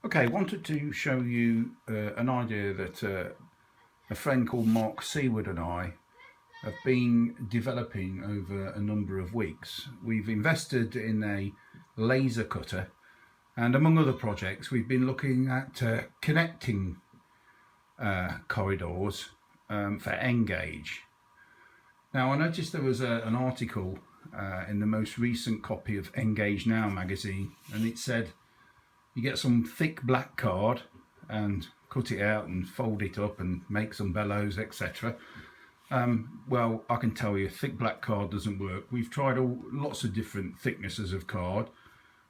Okay, wanted to show you an idea that a friend called Mark Seaward and I have been developing over a number of weeks. We've invested in a laser cutter, and among other projects we've been looking at connecting corridors for N-Gage. Now, I noticed there was an article in the most recent copy of N-Gage Now magazine, and it said you get some thick black card and cut it out and fold it up and make some bellows, etc. Well, I can tell you, thick black card doesn't work. We've tried lots of different thicknesses of card.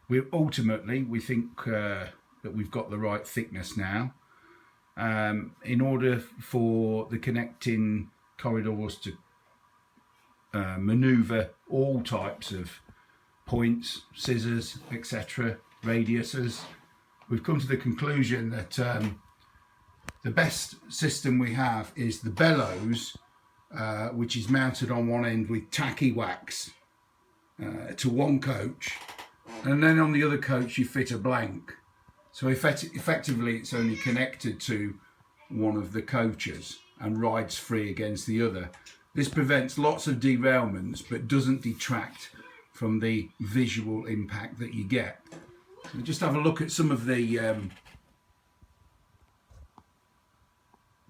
We think that we've got the right thickness now. In order for the connecting corridors to maneuver all types of points, scissors, etc., radiuses, we've come to the conclusion that the best system we have is the bellows, which is mounted on one end with tacky wax to one coach, and then on the other coach you fit a blank. So effectively it's only connected to one of the coaches and rides free against the other. This prevents lots of derailments but doesn't detract from the visual impact that you get. So just have a look at some of the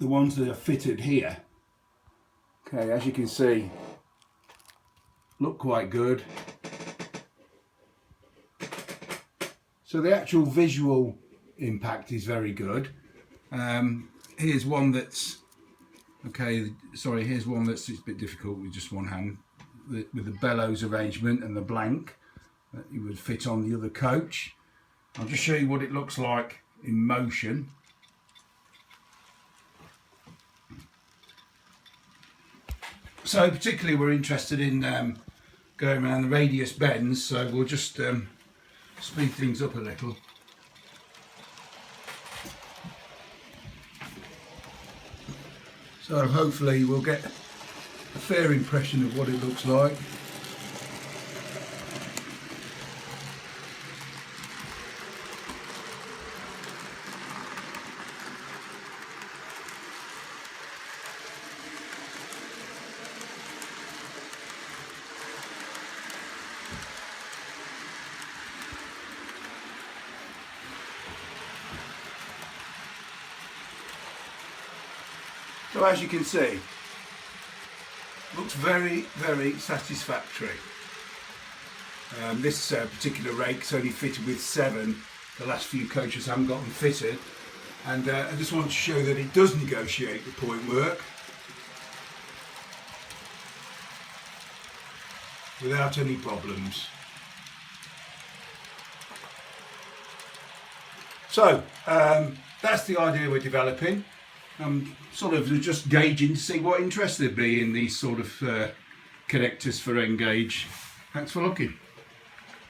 ones that are fitted here. Okay, as you can see, look quite good. So the actual visual impact is very good. Here's one that's here's one that's a bit difficult with just one hand, with the bellows arrangement and the blank that you would fit on the other coach. I'll just show you what it looks like in motion. So particularly we're interested in going around the radius bends, so we'll just speed things up a little. So hopefully we'll get a fair impression of what it looks like. So as you can see, looks very, very satisfactory. This particular rake's only fitted with 7. The last few coaches haven't got them fitted, and I just want to show that it does negotiate the point work without any problems. So that's the idea we're developing. I'm sort of just gauging to see what interest there'd be in these sort of connectors for N-Gage. Thanks for looking.